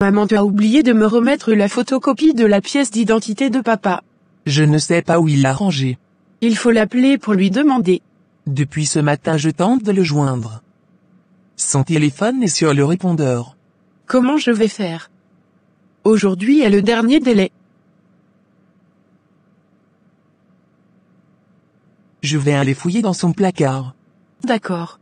Maman, tu as oublié de me remettre la photocopie de la pièce d'identité de papa. Je ne sais pas où il l'a rangé. Il faut l'appeler pour lui demander. Depuis ce matin je tente de le joindre. Son téléphone est sur le répondeur. Comment je vais faire? Aujourd'hui est le dernier délai. Je vais aller fouiller dans son placard. D'accord.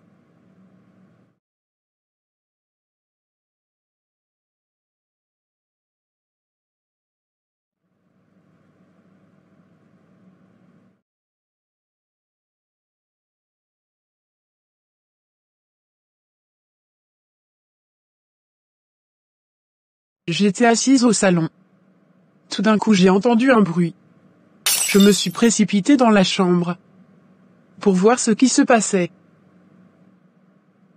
J'étais assise au salon. Tout d'un coup j'ai entendu un bruit. Je me suis précipitée dans la chambre pour voir ce qui se passait.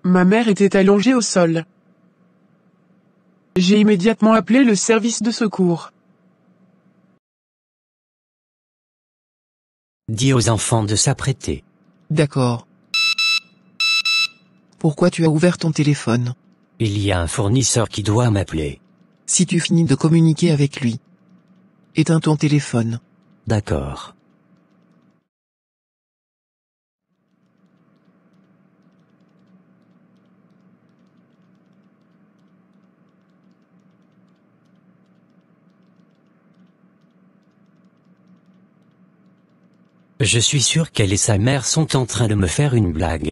Ma mère était allongée au sol. J'ai immédiatement appelé le service de secours. Dis aux enfants de s'apprêter. D'accord. Pourquoi tu as ouvert ton téléphone? Il y a un fournisseur qui doit m'appeler. Si tu finis de communiquer avec lui, éteins ton téléphone. D'accord. Je suis sûr qu'elle et sa mère sont en train de me faire une blague.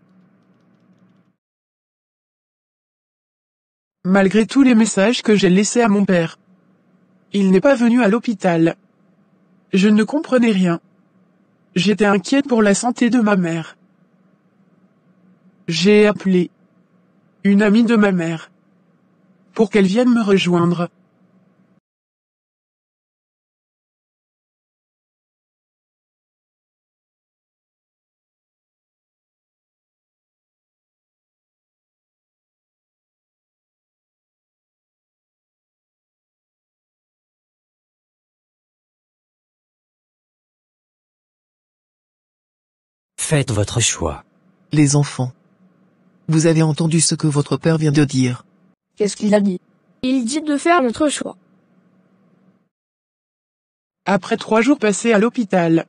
Malgré tous les messages que j'ai laissés à mon père, il n'est pas venu à l'hôpital. Je ne comprenais rien. J'étais inquiète pour la santé de ma mère. J'ai appelé une amie de ma mère pour qu'elle vienne me rejoindre. Faites votre choix. Les enfants. Vous avez entendu ce que votre père vient de dire. Qu'est-ce qu'il a dit? Il dit de faire notre choix. Après 3 jours passés à l'hôpital,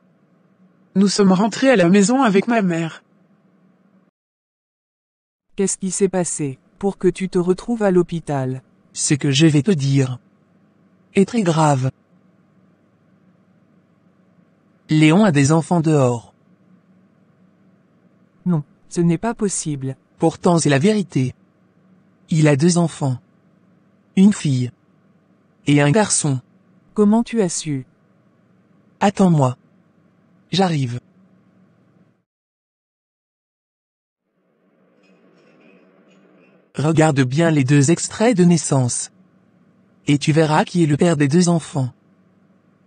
nous sommes rentrés à la maison avec ma mère. Qu'est-ce qui s'est passé pour que tu te retrouves à l'hôpital? Ce que je vais te dire est très grave. Léon a des enfants dehors. Non, ce n'est pas possible. Pourtant c'est la vérité. Il a 2 enfants. Une fille. Et un garçon. Comment tu as su? Attends-moi. J'arrive. Regarde bien les 2 extraits de naissance. Et tu verras qui est le père des 2 enfants.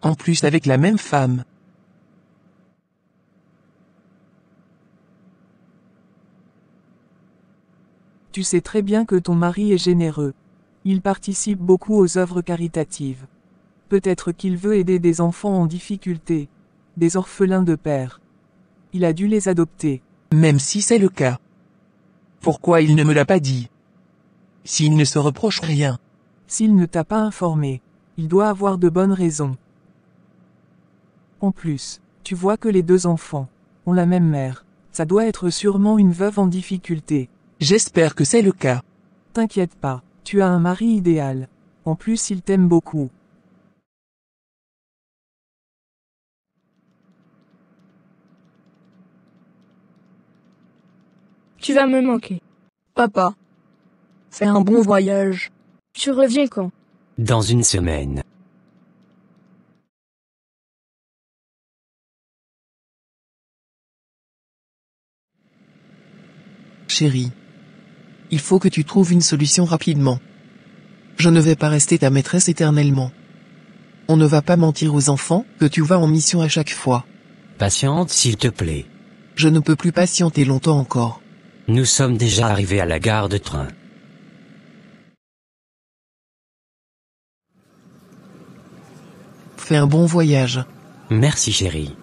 En plus avec la même femme. Tu sais très bien que ton mari est généreux. Il participe beaucoup aux œuvres caritatives. Peut-être qu'il veut aider des enfants en difficulté. Des orphelins de père. Il a dû les adopter. Même si c'est le cas. Pourquoi il ne me l'a pas dit? S'il ne se reproche rien. S'il ne t'a pas informé, il doit avoir de bonnes raisons. En plus, tu vois que les 2 enfants ont la même mère. Ça doit être sûrement une veuve en difficulté. J'espère que c'est le cas. T'inquiète pas, tu as un mari idéal. En plus, il t'aime beaucoup. Tu vas me manquer. Papa. Fais un bon voyage. Tu reviens quand? Dans une semaine. Chérie. Il faut que tu trouves une solution rapidement. Je ne vais pas rester ta maîtresse éternellement. On ne va pas mentir aux enfants que tu vas en mission à chaque fois. Patiente s'il te plaît. Je ne peux plus patienter longtemps encore. Nous sommes déjà arrivés à la gare de train. Fais un bon voyage. Merci chérie.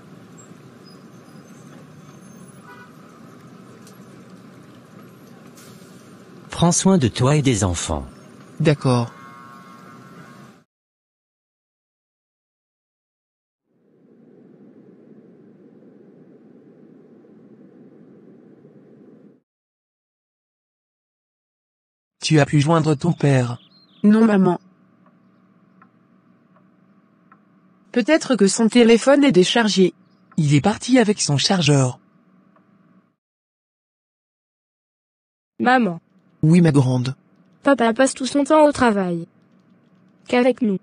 Prends soin de toi et des enfants. D'accord. Tu as pu joindre ton père. Non maman. Peut-être que son téléphone est déchargé. Il est parti avec son chargeur. Maman. Oui, ma grande. Papa passe tout son temps au travail. Qu'avec nous.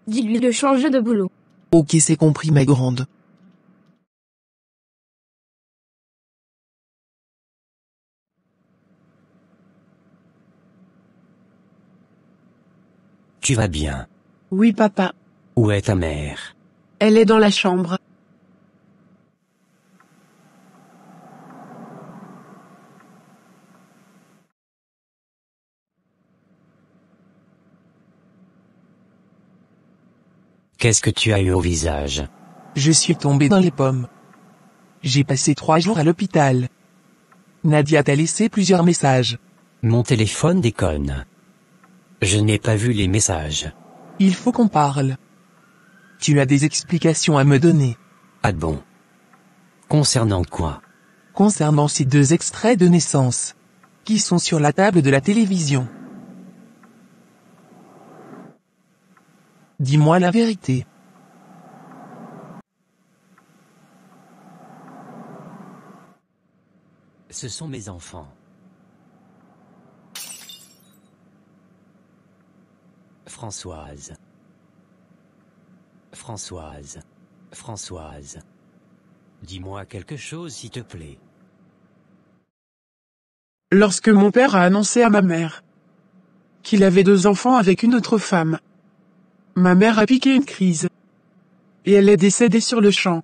Dis-lui de changer de boulot. Ok, c'est compris, ma grande. Tu vas bien. Oui papa. Où est ta mère? Elle est dans la chambre. Qu'est-ce que tu as eu au visage? Je suis tombé dans les pommes. J'ai passé 3 jours à l'hôpital. Nadia t'a laissé plusieurs messages. Mon téléphone déconne. Je n'ai pas vu les messages. Il faut qu'on parle. Tu as des explications à me donner. Ah bon? Concernant quoi? Concernant ces 2 extraits de naissance. Qui sont sur la table de la télévision. Dis-moi la vérité. Ce sont mes enfants. Françoise. Françoise. Françoise. Dis-moi quelque chose s'il te plaît. Lorsque mon père a annoncé à ma mère qu'il avait 2 enfants avec une autre femme, ma mère a piqué une crise. Et elle est décédée sur le champ.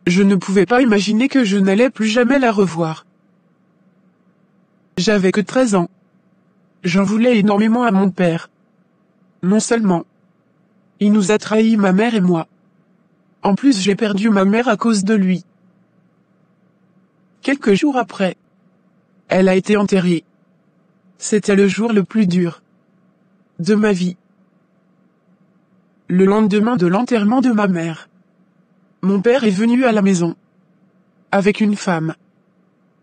Je ne pouvais pas imaginer que je n'allais plus jamais la revoir. J'avais que 13 ans. J'en voulais énormément à mon père. Non seulement il nous a trahis, ma mère et moi. En plus, j'ai perdu ma mère à cause de lui. Quelques jours après, elle a été enterrée. C'était le jour le plus dur de ma vie. Le lendemain de l'enterrement de ma mère, mon père est venu à la maison, avec une femme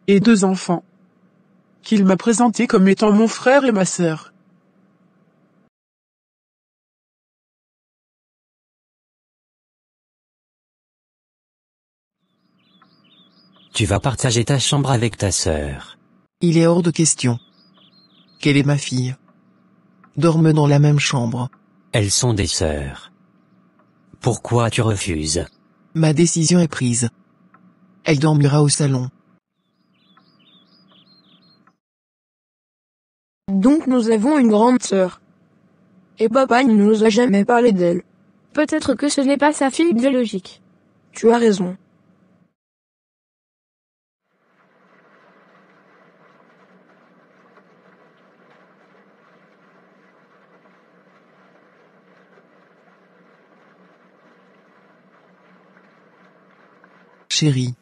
et 2 enfants, qu'il m'a présentés comme étant mon frère et ma sœur. Tu vas partager ta chambre avec ta sœur. Il est hors de question. Quelle est ma fille? Dorment dans la même chambre. Elles sont des sœurs. Pourquoi tu refuses? Ma décision est prise. Elle dormira au salon. Donc nous avons une grande sœur. Et papa ne nous a jamais parlé d'elle. Peut-être que ce n'est pas sa fille biologique. Tu as raison. Chérie.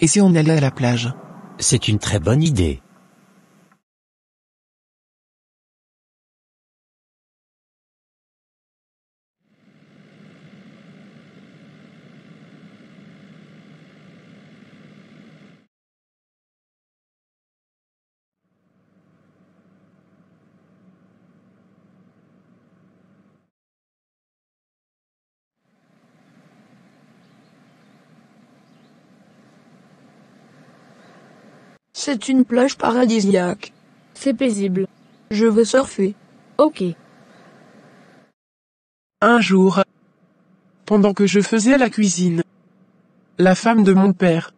Et si on allait à la plage? C'est une très bonne idée. C'est une plage paradisiaque. C'est paisible. Je veux surfer. Ok. Un jour, pendant que je faisais la cuisine, la femme de mon père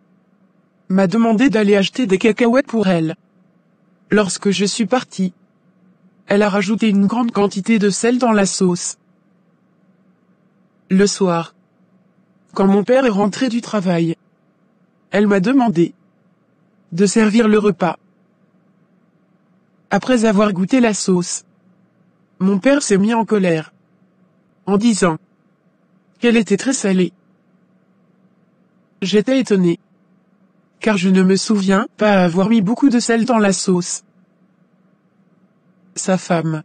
m'a demandé d'aller acheter des cacahuètes pour elle. Lorsque je suis parti, elle a rajouté une grande quantité de sel dans la sauce. Le soir, quand mon père est rentré du travail, elle m'a demandé de servir le repas. Après avoir goûté la sauce, mon père s'est mis en colère, en disant qu'elle était très salée. J'étais étonné, car je ne me souviens pas avoir mis beaucoup de sel dans la sauce. Sa femme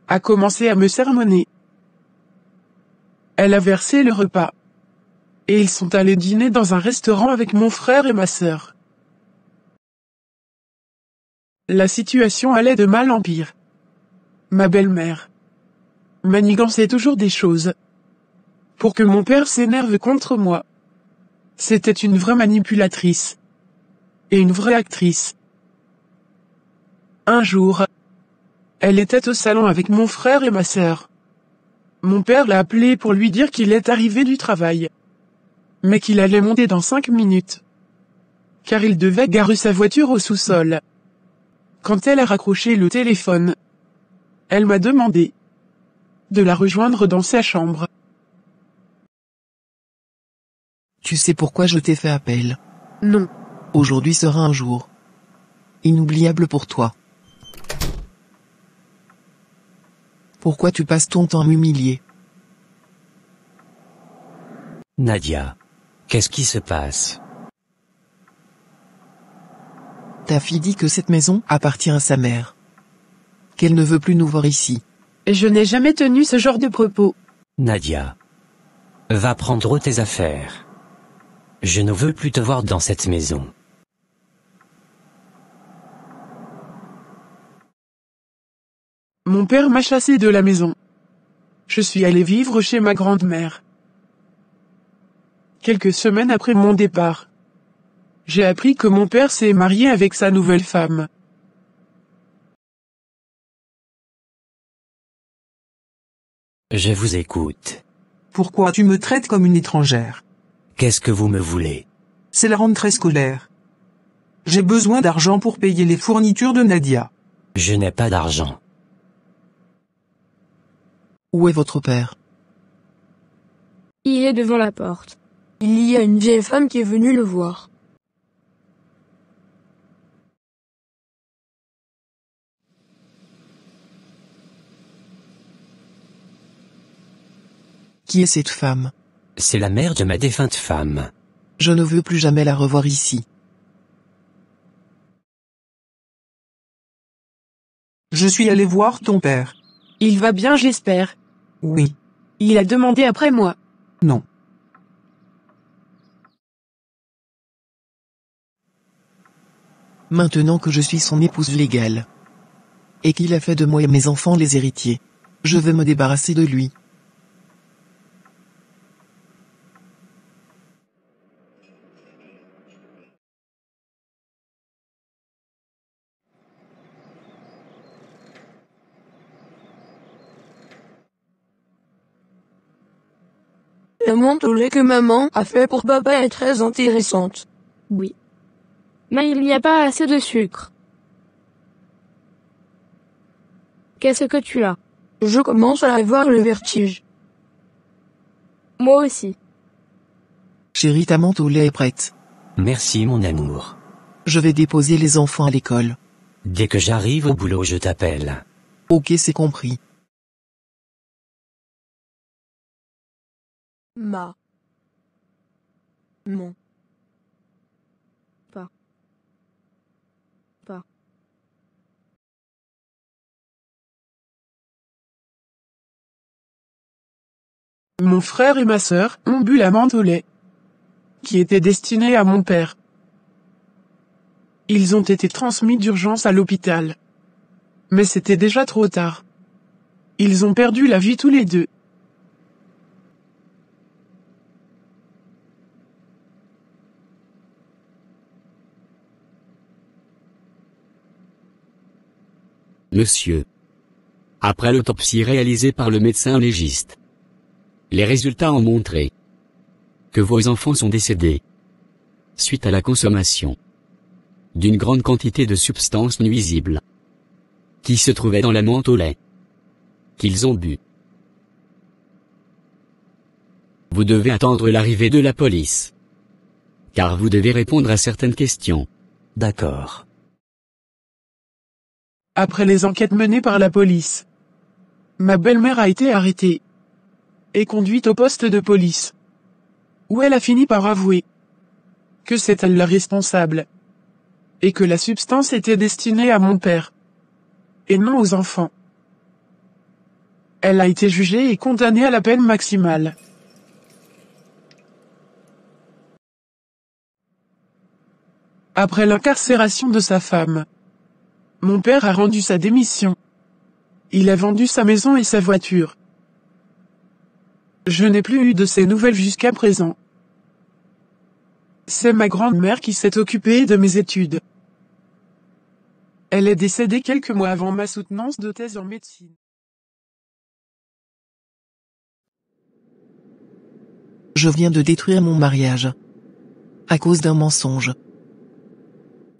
a commencé à me sermonner. Elle a versé le repas, et ils sont allés dîner dans un restaurant avec mon frère et ma sœur. La situation allait de mal en pire. Ma belle-mère manigançait toujours des choses pour que mon père s'énerve contre moi. C'était une vraie manipulatrice. Et une vraie actrice. Un jour, elle était au salon avec mon frère et ma sœur. Mon père l'a appelé pour lui dire qu'il est arrivé du travail. Mais qu'il allait monter dans 5 minutes. Car il devait garer sa voiture au sous-sol. Quand elle a raccroché le téléphone, elle m'a demandé de la rejoindre dans sa chambre. Tu sais pourquoi je t'ai fait appel? Non. Aujourd'hui sera un jour inoubliable pour toi. Pourquoi tu passes ton temps à m'humilier? Nadia. Qu'est-ce qui se passe? Ta fille dit que cette maison appartient à sa mère. Qu'elle ne veut plus nous voir ici. Je n'ai jamais tenu ce genre de propos. Nadia. Va prendre tes affaires. Je ne veux plus te voir dans cette maison. Mon père m'a chassé de la maison. Je suis allé vivre chez ma grand-mère. Quelques semaines après mon départ, j'ai appris que mon père s'est marié avec sa nouvelle femme. Je vous écoute. Pourquoi tu me traites comme une étrangère? Qu'est-ce que vous me voulez? C'est la rentrée scolaire. J'ai besoin d'argent pour payer les fournitures de Nadia. Je n'ai pas d'argent. Où est votre père? Il est devant la porte. Il y a une vieille femme qui est venue le voir. Qui est cette femme? C'est la mère de ma défunte femme. Je ne veux plus jamais la revoir ici. Je suis allé voir ton père. Il va bien, j'espère. Oui. Il a demandé après moi. Non. Maintenant que je suis son épouse légale, et qu'il a fait de moi et mes enfants les héritiers, je veux me débarrasser de lui. La menthe au lait que maman a fait pour papa est très intéressante. Oui. Mais il n'y a pas assez de sucre. Qu'est-ce que tu as? Je commence à avoir le vertige. Moi aussi. Chérie, ta menthe au lait est prête. Merci mon amour. Je vais déposer les enfants à l'école. Dès que j'arrive au boulot, je t'appelle. Ok, c'est compris. Mon. Pas. Mon frère et ma sœur ont bu la menthe au lait, qui était destinée à mon père. Ils ont été transmis d'urgence à l'hôpital. Mais c'était déjà trop tard. Ils ont perdu la vie tous les deux. Monsieur. Après l'autopsie réalisée par le médecin légiste, les résultats ont montré que vos enfants sont décédés suite à la consommation d'une grande quantité de substances nuisibles qui se trouvaient dans la menthe au lait qu'ils ont bu. Vous devez attendre l'arrivée de la police, car vous devez répondre à certaines questions. D'accord. Après les enquêtes menées par la police, ma belle-mère a été arrêtée et conduite au poste de police, où elle a fini par avouer que c'est elle la responsable et que la substance était destinée à mon père et non aux enfants. Elle a été jugée et condamnée à la peine maximale. Après l'incarcération de sa femme, Mon père a rendu sa démission. Il a vendu sa maison et sa voiture. Je n'ai plus eu de ses nouvelles jusqu'à présent. C'est ma grand-mère qui s'est occupée de mes études. Elle est décédée quelques mois avant ma soutenance de thèse en médecine. Je viens de détruire mon mariage. À cause d'un mensonge.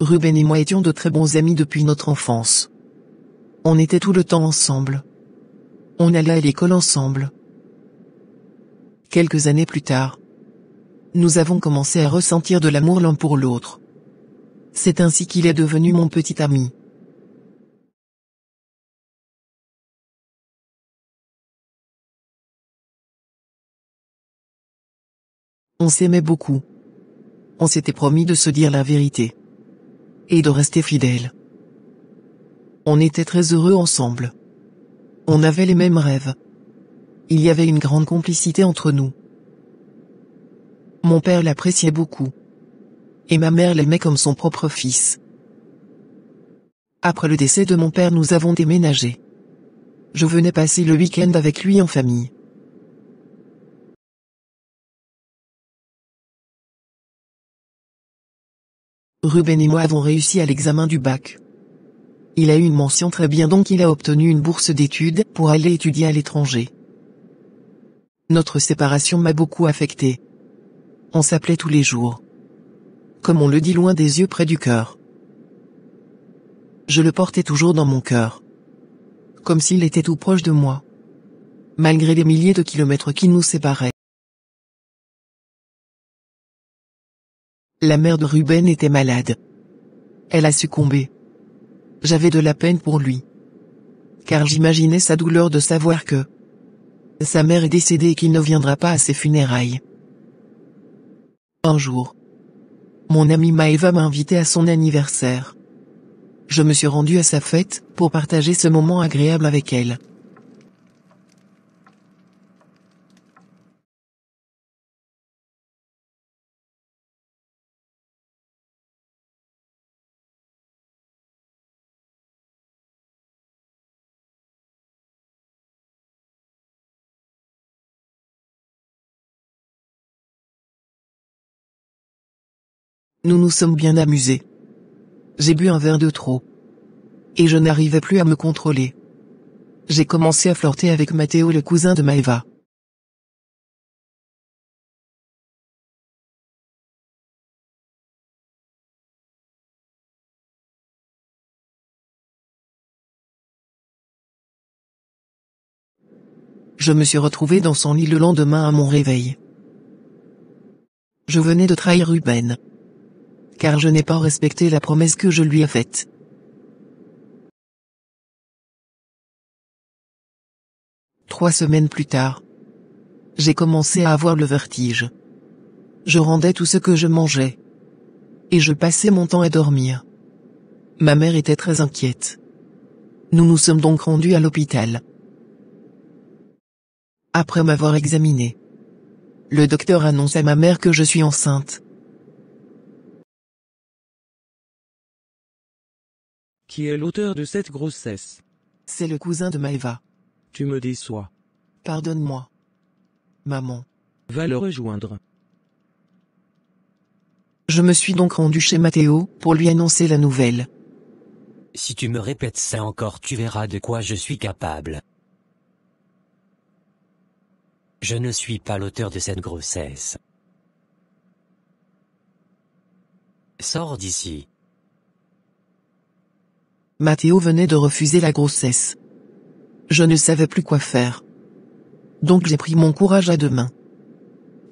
Ruben et moi étions de très bons amis depuis notre enfance. On était tout le temps ensemble. On allait à l'école ensemble. Quelques années plus tard, nous avons commencé à ressentir de l'amour l'un pour l'autre. C'est ainsi qu'il est devenu mon petit ami. On s'aimait beaucoup. On s'était promis de se dire la vérité. Et de rester fidèles. On était très heureux ensemble. On avait les mêmes rêves. Il y avait une grande complicité entre nous. Mon père l'appréciait beaucoup. Et ma mère l'aimait comme son propre fils. Après le décès de mon père, nous avons déménagé. Je venais passer le week-end avec lui en famille. Ruben et moi avons réussi à l'examen du bac. Il a eu une mention très bien, donc il a obtenu une bourse d'études pour aller étudier à l'étranger. Notre séparation m'a beaucoup affecté. On s'appelait tous les jours. Comme on le dit, loin des yeux, près du cœur. Je le portais toujours dans mon cœur. Comme s'il était tout proche de moi. Malgré les milliers de kilomètres qui nous séparaient. La mère de Ruben était malade. Elle a succombé. J'avais de la peine pour lui. Car j'imaginais sa douleur de savoir que sa mère est décédée et qu'il ne viendra pas à ses funérailles. Un jour, mon amie Maëva m'a invité à son anniversaire. Je me suis rendu à sa fête pour partager ce moment agréable avec elle. Nous nous sommes bien amusés. J'ai bu un verre de trop. Et je n'arrivais plus à me contrôler. J'ai commencé à flirter avec Matteo, le cousin de Maëva. Je me suis retrouvé dans son lit le lendemain à mon réveil. Je venais de trahir Ruben. Car je n'ai pas respecté la promesse que je lui ai faite. Trois semaines plus tard, j'ai commencé à avoir le vertige. Je rendais tout ce que je mangeais. Et je passais mon temps à dormir. Ma mère était très inquiète. Nous nous sommes donc rendus à l'hôpital. Après m'avoir examiné, le docteur annonce à ma mère que je suis enceinte. Qui est l'auteur de cette grossesse? C'est le cousin de Maëva. Tu me déçois. Pardonne-moi. Maman. Va le rejoindre. Je me suis donc rendu chez Matteo pour lui annoncer la nouvelle. Si tu me répètes ça encore, tu verras de quoi je suis capable. Je ne suis pas l'auteur de cette grossesse. Sors d'ici. Matteo venait de refuser la grossesse. Je ne savais plus quoi faire. Donc j'ai pris mon courage à deux mains.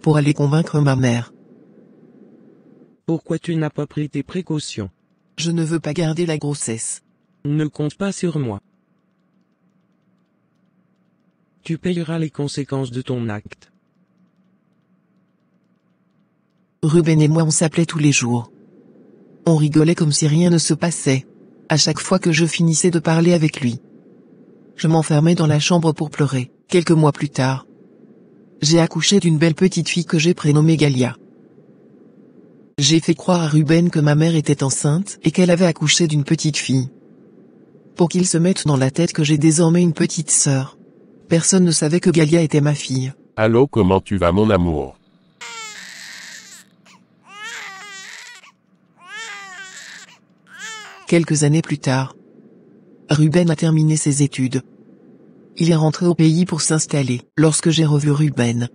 Pour aller convaincre ma mère. Pourquoi tu n'as pas pris tes précautions? Je ne veux pas garder la grossesse. Ne compte pas sur moi. Tu payeras les conséquences de ton acte. Ruben et moi on s'appelait tous les jours. On rigolait comme si rien ne se passait. À chaque fois que je finissais de parler avec lui. Je m'enfermais dans la chambre pour pleurer. Quelques mois plus tard, j'ai accouché d'une belle petite fille que j'ai prénommée Galia. J'ai fait croire à Ruben que ma mère était enceinte et qu'elle avait accouché d'une petite fille. pour qu'il se mette dans la tête que j'ai désormais une petite sœur. Personne ne savait que Galia était ma fille. Allô, comment tu vas mon amour? Quelques années plus tard, Ruben a terminé ses études. Il est rentré au pays pour s'installer. Lorsque j'ai revu Ruben,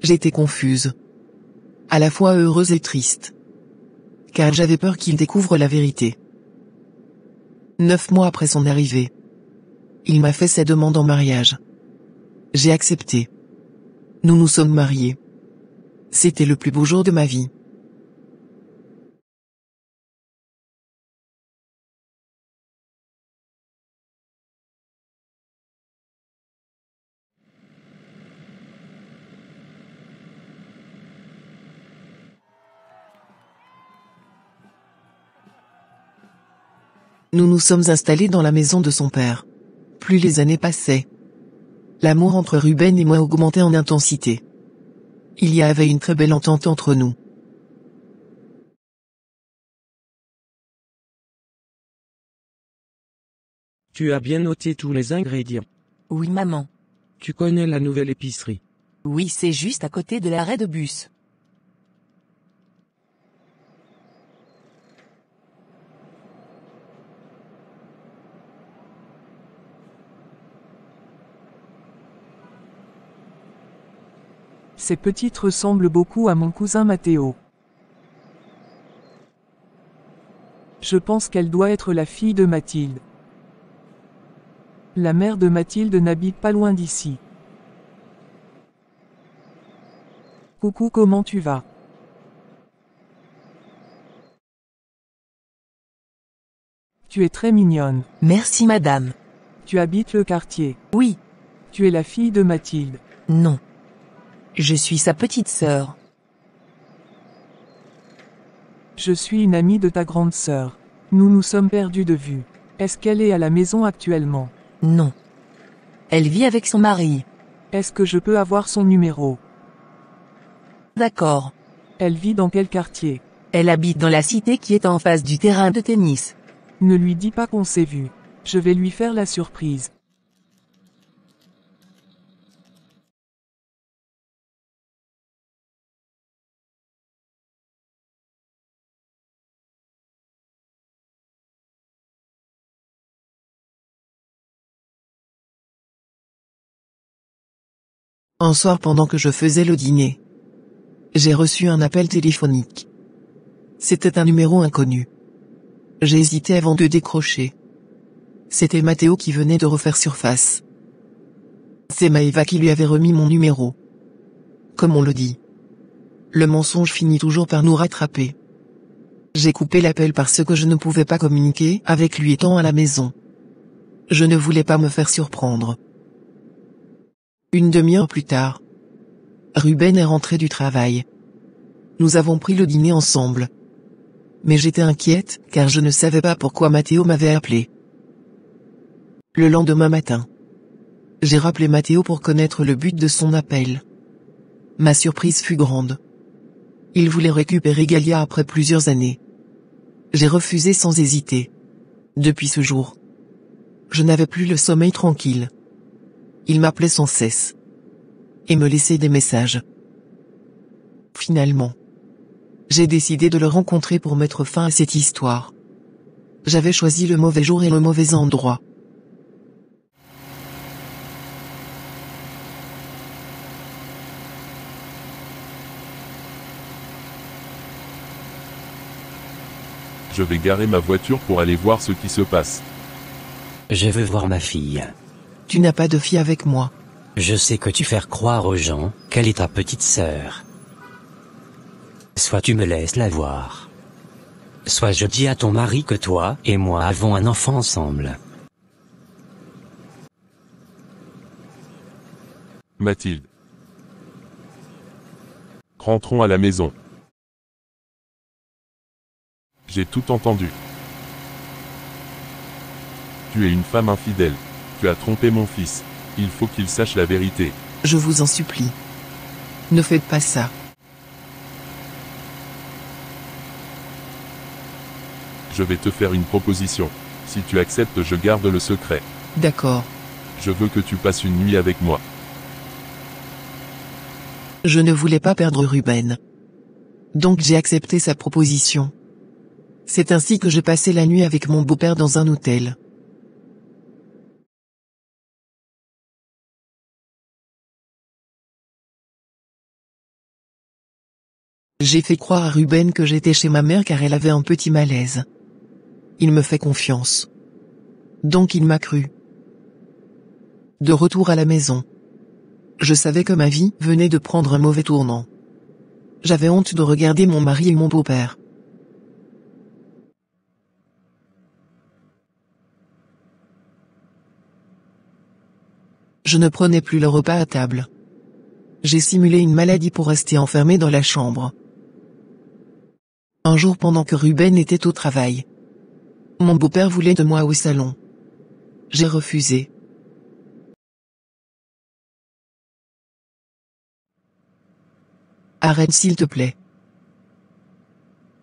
j'étais confuse, à la fois heureuse et triste, car j'avais peur qu'il découvre la vérité. 9 mois après son arrivée, il m'a fait sa demande en mariage. J'ai accepté. Nous nous sommes mariés. C'était le plus beau jour de ma vie. Nous nous sommes installés dans la maison de son père. Plus les années passaient, l'amour entre Ruben et moi augmentait en intensité. Il y avait une très belle entente entre nous. Tu as bien noté tous les ingrédients. Oui maman. Tu connais la nouvelle épicerie. Oui, c'est juste à côté de l'arrêt de bus. Ces petites ressemblent beaucoup à mon cousin Matteo. Je pense qu'elle doit être la fille de Mathilde. La mère de Mathilde n'habite pas loin d'ici. Coucou, comment tu vas? Tu es très mignonne. Merci madame. Tu habites le quartier. Oui. Tu es la fille de Mathilde. Non. Je suis sa petite sœur. Je suis une amie de ta grande sœur. Nous nous sommes perdus de vue. Est-ce qu'elle est à la maison actuellement? Non. Elle vit avec son mari. Est-ce que je peux avoir son numéro? D'accord. Elle vit dans quel quartier? Elle habite dans la cité qui est en face du terrain de tennis. Ne lui dis pas qu'on s'est vu. Je vais lui faire la surprise. Un soir pendant que je faisais le dîner, j'ai reçu un appel téléphonique. C'était un numéro inconnu. J'ai hésité avant de décrocher. C'était Matteo qui venait de refaire surface. C'est Maëva qui lui avait remis mon numéro. Comme on le dit, le mensonge finit toujours par nous rattraper. J'ai coupé l'appel parce que je ne pouvais pas communiquer avec lui étant à la maison. Je ne voulais pas me faire surprendre. Une demi-heure plus tard, Ruben est rentré du travail. Nous avons pris le dîner ensemble. Mais j'étais inquiète, car je ne savais pas pourquoi Matteo m'avait appelé. Le lendemain matin, j'ai rappelé Matteo pour connaître le but de son appel. Ma surprise fut grande. Il voulait récupérer Galia après plusieurs années. J'ai refusé sans hésiter. Depuis ce jour, je n'avais plus le sommeil tranquille. Il m'appelait sans cesse. Et me laissait des messages. Finalement, j'ai décidé de le rencontrer pour mettre fin à cette histoire. J'avais choisi le mauvais jour et le mauvais endroit. Je vais garer ma voiture pour aller voir ce qui se passe. Je veux voir ma fille. Tu n'as pas de fille avec moi. Je sais que tu fais croire aux gens qu'elle est ta petite sœur. Soit tu me laisses la voir. Soit je dis à ton mari que toi et moi avons un enfant ensemble. Mathilde. Rentrons à la maison. J'ai tout entendu. Tu es une femme infidèle. Tu as trompé mon fils. Il faut qu'il sache la vérité. Je vous en supplie. Ne faites pas ça. Je vais te faire une proposition. Si tu acceptes, je garde le secret. D'accord. Je veux que tu passes une nuit avec moi. Je ne voulais pas perdre Ruben. Donc j'ai accepté sa proposition. C'est ainsi que je passais la nuit avec mon beau-père dans un hôtel. J'ai fait croire à Ruben que j'étais chez ma mère car elle avait un petit malaise. Il me fait confiance. Donc il m'a cru. De retour à la maison. Je savais que ma vie venait de prendre un mauvais tournant. J'avais honte de regarder mon mari et mon beau-père. Je ne prenais plus le repas à table. J'ai simulé une maladie pour rester enfermé dans la chambre. Un jour pendant que Ruben était au travail, mon beau-père voulait de moi au salon. J'ai refusé. Arrête s'il te plaît.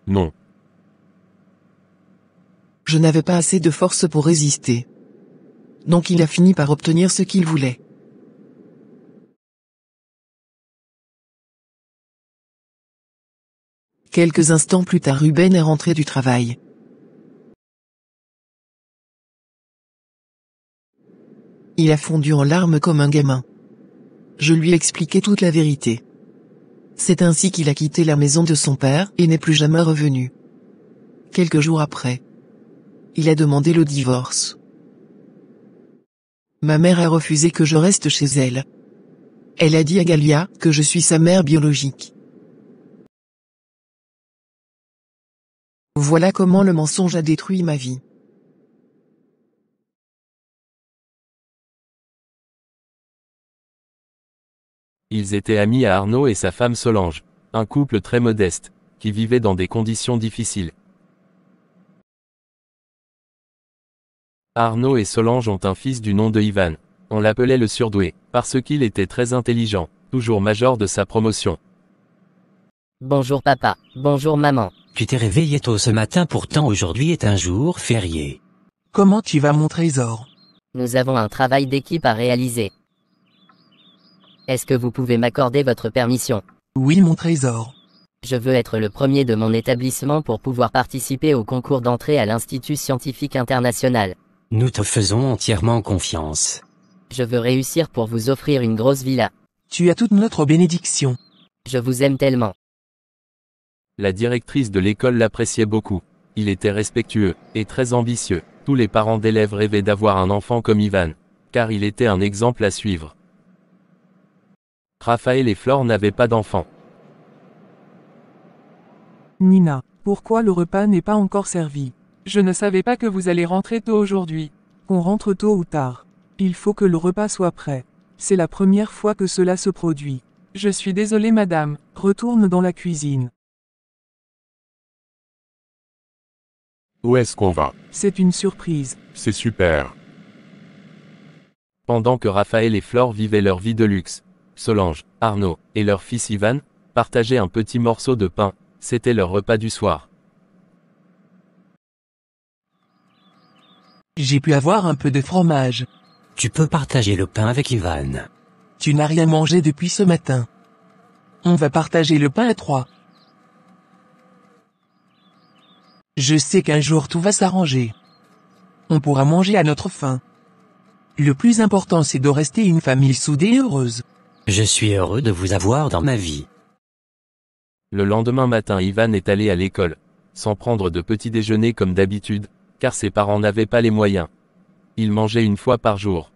Non. Je n'avais pas assez de force pour résister. Donc il a fini par obtenir ce qu'il voulait. Quelques instants plus tard, Ruben est rentré du travail. Il a fondu en larmes comme un gamin. Je lui ai expliqué toute la vérité. C'est ainsi qu'il a quitté la maison de son père et n'est plus jamais revenu. Quelques jours après, il a demandé le divorce. Ma mère a refusé que je reste chez elle. Elle a dit à Galia que je suis sa mère biologique. Voilà comment le mensonge a détruit ma vie. Ils étaient amis à Arnaud et sa femme Solange, un couple très modeste, qui vivait dans des conditions difficiles. Arnaud et Solange ont un fils du nom de Ivan. On l'appelait le surdoué, parce qu'il était très intelligent, toujours major de sa promotion. Bonjour papa, bonjour maman. Tu t'es réveillé tôt ce matin, pourtant aujourd'hui est un jour férié. Comment tu vas mon trésor? Nous avons un travail d'équipe à réaliser. Est-ce que vous pouvez m'accorder votre permission? Oui mon trésor. Je veux être le premier de mon établissement pour pouvoir participer au concours d'entrée à l'Institut scientifique international. Nous te faisons entièrement confiance. Je veux réussir pour vous offrir une grosse villa. Tu as toute notre bénédiction. Je vous aime tellement. La directrice de l'école l'appréciait beaucoup. Il était respectueux, et très ambitieux. Tous les parents d'élèves rêvaient d'avoir un enfant comme Ivan, car il était un exemple à suivre. Raphaël et Flore n'avaient pas d'enfants. Nina, pourquoi le repas n'est pas encore servi? Je ne savais pas que vous allez rentrer tôt aujourd'hui. On rentre tôt ou tard. Il faut que le repas soit prêt. C'est la première fois que cela se produit. Je suis désolée madame, retourne dans la cuisine. Où est-ce qu'on va? C'est une surprise. C'est super. Pendant que Raphaël et Flore vivaient leur vie de luxe, Solange, Arnaud, et leur fils Ivan, partageaient un petit morceau de pain. C'était leur repas du soir. J'ai pu avoir un peu de fromage. Tu peux partager le pain avec Ivan. Tu n'as rien mangé depuis ce matin. On va partager le pain à 3. Je sais qu'un jour tout va s'arranger. On pourra manger à notre faim. Le plus important c'est de rester une famille soudée et heureuse. Je suis heureux de vous avoir dans ma vie. Le lendemain matin, Ivan est allé à l'école, sans prendre de petit déjeuner comme d'habitude, car ses parents n'avaient pas les moyens. Il mangeait une fois par jour.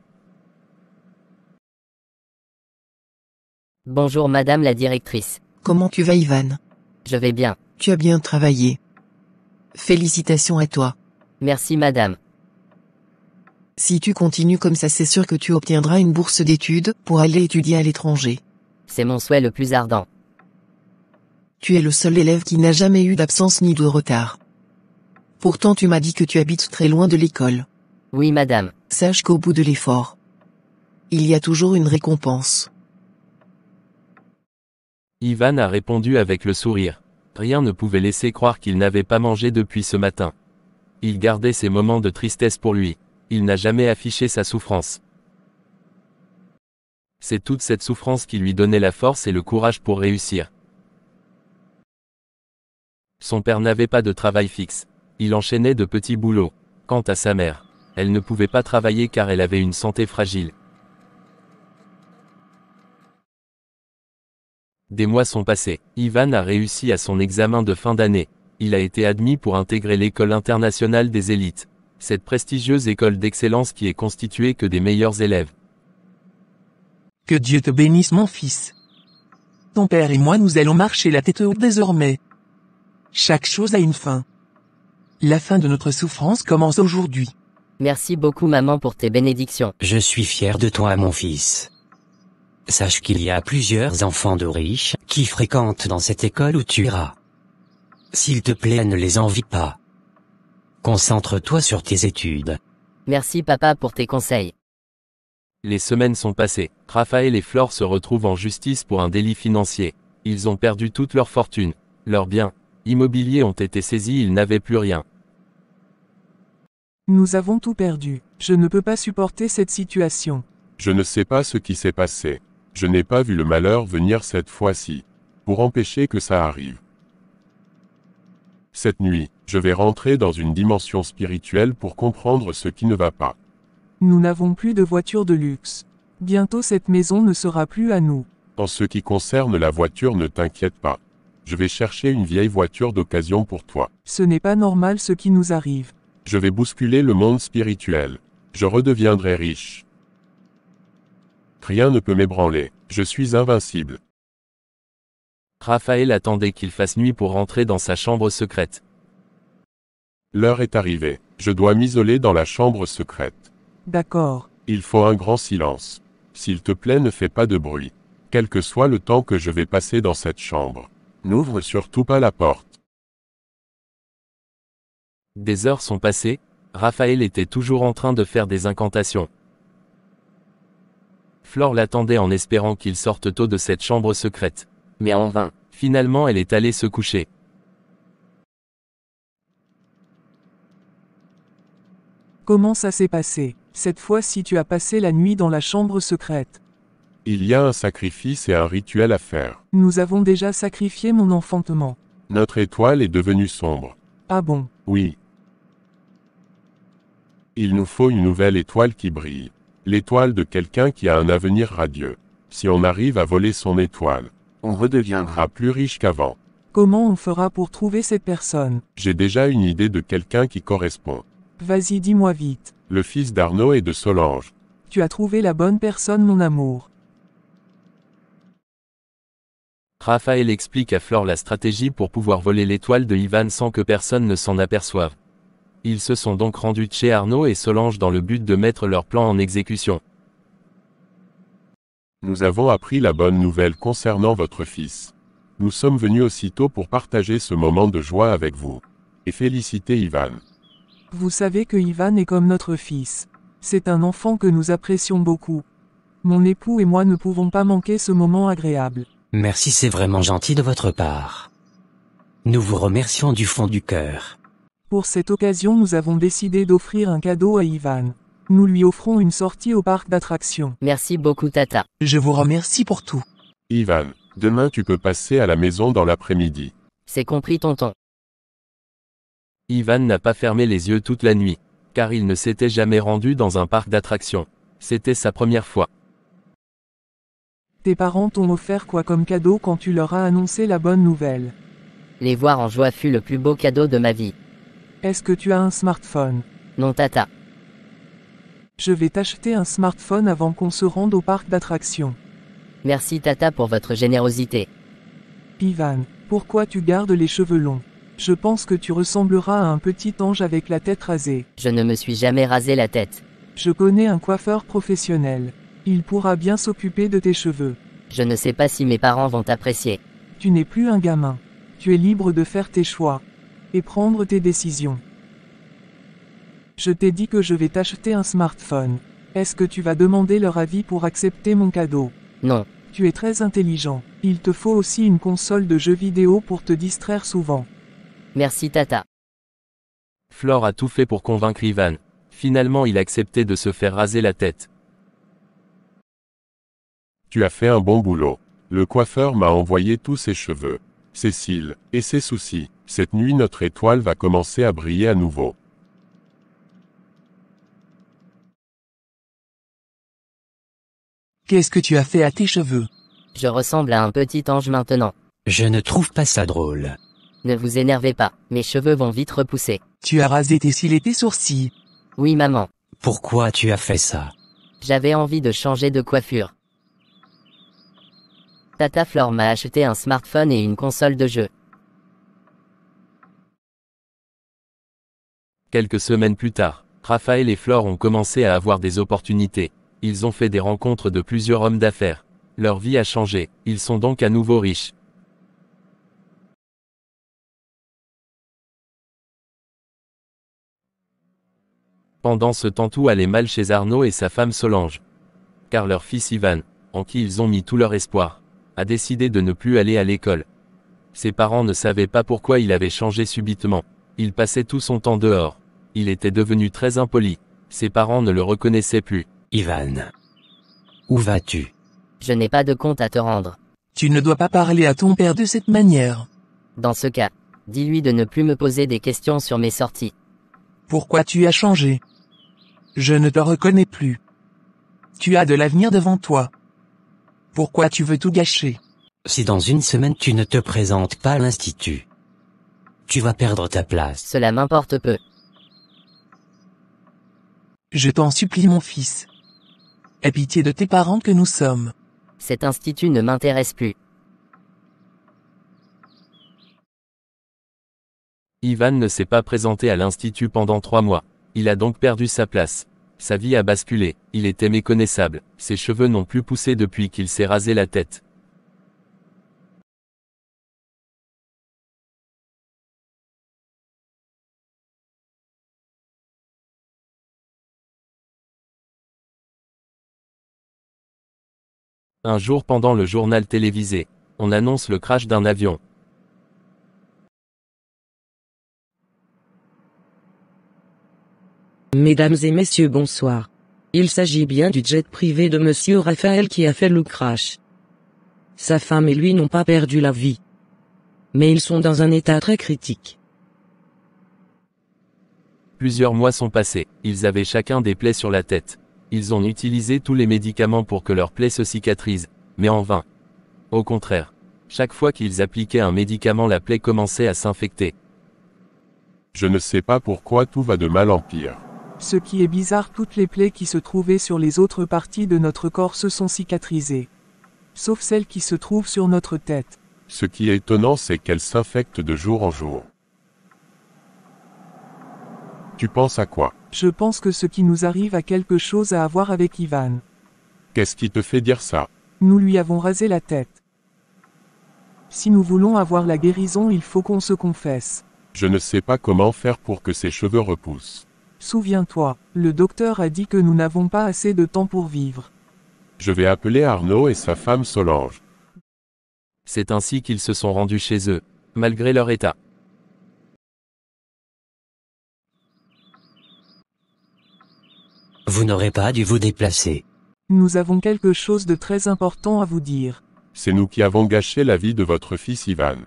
Bonjour madame la directrice. Comment tu vas Ivan? Je vais bien. Tu as bien travaillé. Félicitations à toi. Merci madame. Si tu continues comme ça, c'est sûr que tu obtiendras une bourse d'études pour aller étudier à l'étranger. C'est mon souhait le plus ardent. Tu es le seul élève qui n'a jamais eu d'absence ni de retard. Pourtant tu m'as dit que tu habites très loin de l'école. Oui madame. Sache qu'au bout de l'effort, il y a toujours une récompense. Ivan a répondu avec le sourire. Rien ne pouvait laisser croire qu'il n'avait pas mangé depuis ce matin. Il gardait ses moments de tristesse pour lui. Il n'a jamais affiché sa souffrance. C'est toute cette souffrance qui lui donnait la force et le courage pour réussir. Son père n'avait pas de travail fixe. Il enchaînait de petits boulots. Quant à sa mère, elle ne pouvait pas travailler car elle avait une santé fragile. Des mois sont passés. Ivan a réussi à son examen de fin d'année. Il a été admis pour intégrer l'école internationale des élites. Cette prestigieuse école d'excellence qui est constituée que des meilleurs élèves. Que Dieu te bénisse mon fils. Ton père et moi nous allons marcher la tête haute désormais. Chaque chose a une fin. La fin de notre souffrance commence aujourd'hui. Merci beaucoup maman pour tes bénédictions. Je suis fier de toi mon fils. Sache qu'il y a plusieurs enfants de riches qui fréquentent dans cette école où tu iras. S'il te plaît, ne les envie pas. Concentre-toi sur tes études. Merci papa pour tes conseils. Les semaines sont passées. Raphaël et Flore se retrouvent en justice pour un délit financier. Ils ont perdu toute leur fortune. Leurs biens immobiliers ont été saisis, ils n'avaient plus rien. Nous avons tout perdu. Je ne peux pas supporter cette situation. Je ne sais pas ce qui s'est passé. Je n'ai pas vu le malheur venir cette fois-ci. Pour empêcher que ça arrive. Cette nuit, je vais rentrer dans une dimension spirituelle pour comprendre ce qui ne va pas. Nous n'avons plus de voiture de luxe. Bientôt cette maison ne sera plus à nous. En ce qui concerne la voiture, ne t'inquiète pas. Je vais chercher une vieille voiture d'occasion pour toi. Ce n'est pas normal ce qui nous arrive. Je vais bousculer le monde spirituel. Je redeviendrai riche. Rien ne peut m'ébranler. Je suis invincible. Raphaël attendait qu'il fasse nuit pour rentrer dans sa chambre secrète. L'heure est arrivée. Je dois m'isoler dans la chambre secrète. D'accord. Il faut un grand silence. S'il te plaît, ne fais pas de bruit. Quel que soit le temps que je vais passer dans cette chambre. N'ouvre surtout pas la porte. Des heures sont passées, Raphaël était toujours en train de faire des incantations. Flore l'attendait en espérant qu'il sorte tôt de cette chambre secrète. Mais en vain. Finalement elle est allée se coucher. Comment ça s'est passé? Cette fois-ci tu as passé la nuit dans la chambre secrète. Il y a un sacrifice et un rituel à faire. Nous avons déjà sacrifié mon enfantement. Notre étoile est devenue sombre. Ah bon? Oui. Il nous faut une nouvelle étoile qui brille. L'étoile de quelqu'un qui a un avenir radieux. Si on arrive à voler son étoile, on redeviendra plus riche qu'avant. Comment on fera pour trouver cette personne? J'ai déjà une idée de quelqu'un qui correspond. Vas-y, dis-moi vite. Le fils d'Arnaud et de Solange. Tu as trouvé la bonne personne, mon amour. Raphaël explique à Flore la stratégie pour pouvoir voler l'étoile de Ivan sans que personne ne s'en aperçoive. Ils se sont donc rendus chez Arnaud et Solange dans le but de mettre leur plan en exécution. Nous avons appris la bonne nouvelle concernant votre fils. Nous sommes venus aussitôt pour partager ce moment de joie avec vous. Et féliciter Ivan. Vous savez que Ivan est comme notre fils. C'est un enfant que nous apprécions beaucoup. Mon époux et moi ne pouvons pas manquer ce moment agréable. Merci, c'est vraiment gentil de votre part. Nous vous remercions du fond du cœur. Pour cette occasion, nous avons décidé d'offrir un cadeau à Ivan. Nous lui offrons une sortie au parc d'attractions. Merci beaucoup Tata. Je vous remercie pour tout. Ivan, demain tu peux passer à la maison dans l'après-midi. C'est compris tonton. Ivan n'a pas fermé les yeux toute la nuit, car il ne s'était jamais rendu dans un parc d'attractions. C'était sa première fois. Tes parents t'ont offert quoi comme cadeau quand tu leur as annoncé la bonne nouvelle? Les voir en joie fut le plus beau cadeau de ma vie. Est-ce que tu as un smartphone? Non Tata. Je vais t'acheter un smartphone avant qu'on se rende au parc d'attractions. Merci Tata pour votre générosité. Ivan, pourquoi tu gardes les cheveux longs? Je pense que tu ressembleras à un petit ange avec la tête rasée. Je ne me suis jamais rasé la tête. Je connais un coiffeur professionnel. Il pourra bien s'occuper de tes cheveux. Je ne sais pas si mes parents vont apprécier. Tu n'es plus un gamin. Tu es libre de faire tes choix. Et prendre tes décisions. Je t'ai dit que je vais t'acheter un smartphone. Est-ce que tu vas demander leur avis pour accepter mon cadeau? Non. Tu es très intelligent. Il te faut aussi une console de jeux vidéo pour te distraire souvent. Merci Tata. Flore a tout fait pour convaincre Ivan. Finalement il acceptait de se faire raser la tête. Tu as fait un bon boulot. Le coiffeur m'a envoyé tous ses cheveux, ses cils, et ses soucis. Cette nuit notre étoile va commencer à briller à nouveau. Qu'est-ce que tu as fait à tes cheveux? Je ressemble à un petit ange maintenant. Je ne trouve pas ça drôle. Ne vous énervez pas, mes cheveux vont vite repousser. Tu as rasé tes cils et tes sourcils. Oui maman. Pourquoi tu as fait ça? J'avais envie de changer de coiffure. Tata Flore m'a acheté un smartphone et une console de jeu. Quelques semaines plus tard, Raphaël et Flore ont commencé à avoir des opportunités. Ils ont fait des rencontres de plusieurs hommes d'affaires. Leur vie a changé, ils sont donc à nouveau riches. Pendant ce temps tout allait mal chez Arnaud et sa femme Solange. Car leur fils Ivan, en qui ils ont mis tout leur espoir, a décidé de ne plus aller à l'école. Ses parents ne savaient pas pourquoi il avait changé subitement. Il passait tout son temps dehors. Il était devenu très impoli. Ses parents ne le reconnaissaient plus. Ivan. Où vas-tu? Je n'ai pas de compte à te rendre. Tu ne dois pas parler à ton père de cette manière. Dans ce cas, dis-lui de ne plus me poser des questions sur mes sorties. Pourquoi tu as changé? Je ne te reconnais plus. Tu as de l'avenir devant toi. Pourquoi tu veux tout gâcher? Si dans une semaine tu ne te présentes pas à l'institut, tu vas perdre ta place. Cela m'importe peu. Je t'en supplie mon fils. Aie pitié de tes parents que nous sommes. Cet institut ne m'intéresse plus. Ivan ne s'est pas présenté à l'institut pendant 3 mois. Il a donc perdu sa place. Sa vie a basculé, il était méconnaissable. Ses cheveux n'ont plus poussé depuis qu'il s'est rasé la tête. Un jour pendant le journal télévisé, on annonce le crash d'un avion. Mesdames et messieurs, bonsoir. Il s'agit bien du jet privé de monsieur Raphaël qui a fait le crash. Sa femme et lui n'ont pas perdu la vie. Mais ils sont dans un état très critique. Plusieurs mois sont passés, ils avaient chacun des plaies sur la tête. Ils ont utilisé tous les médicaments pour que leurs plaies se cicatrisent, mais en vain. Au contraire, chaque fois qu'ils appliquaient un médicament, la plaie commençait à s'infecter. Je ne sais pas pourquoi tout va de mal en pire. Ce qui est bizarre, toutes les plaies qui se trouvaient sur les autres parties de notre corps se sont cicatrisées. Sauf celles qui se trouvent sur notre tête. Ce qui est étonnant, c'est qu'elles s'infectent de jour en jour. Tu penses à quoi? Je pense que ce qui nous arrive a quelque chose à voir avec Ivan. Qu'est-ce qui te fait dire ça? Nous lui avons rasé la tête. Si nous voulons avoir la guérison, il faut qu'on se confesse. Je ne sais pas comment faire pour que ses cheveux repoussent. Souviens-toi, le docteur a dit que nous n'avons pas assez de temps pour vivre. Je vais appeler Arnaud et sa femme Solange. C'est ainsi qu'ils se sont rendus chez eux, malgré leur état. Vous n'aurez pas dû vous déplacer. Nous avons quelque chose de très important à vous dire. C'est nous qui avons gâché la vie de votre fils Ivan.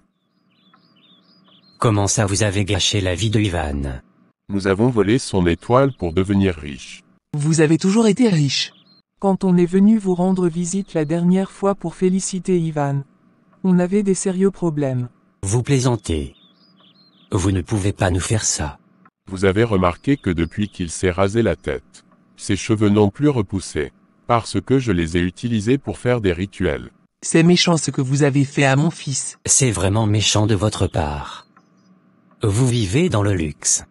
Comment ça vous avez gâché la vie de Ivan? Nous avons volé son étoile pour devenir riches. Vous avez toujours été riche. Quand on est venu vous rendre visite la dernière fois pour féliciter Ivan, on avait des sérieux problèmes. Vous plaisantez. Vous ne pouvez pas nous faire ça. Vous avez remarqué que depuis qu'il s'est rasé la tête, ses cheveux n'ont plus repoussé, parce que je les ai utilisés pour faire des rituels. C'est méchant ce que vous avez fait à mon fils. C'est vraiment méchant de votre part. Vous vivez dans le luxe.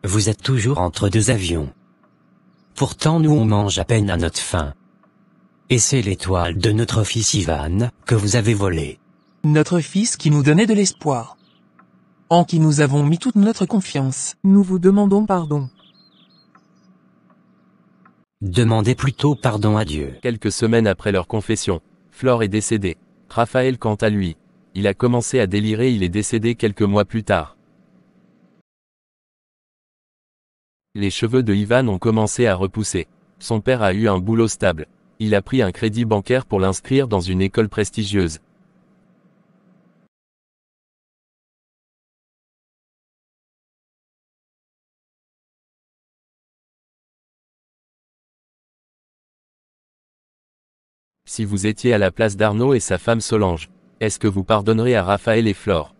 Vous êtes toujours entre deux avions. Pourtant nous on mange à peine à notre faim. Et c'est l'étoile de notre fils Ivan que vous avez volée. Notre fils qui nous donnait de l'espoir. En qui nous avons mis toute notre confiance. Nous vous demandons pardon. Demandez plutôt pardon à Dieu. Quelques semaines après leur confession, Flore est décédée. Raphaël quant à lui, il a commencé à délirer, il est décédé quelques mois plus tard. Les cheveux de Ivan ont commencé à repousser. Son père a eu un boulot stable. Il a pris un crédit bancaire pour l'inscrire dans une école prestigieuse. Si vous étiez à la place d'Arnaud et sa femme Solange, est-ce que vous pardonnerez à Raphaël et Flore?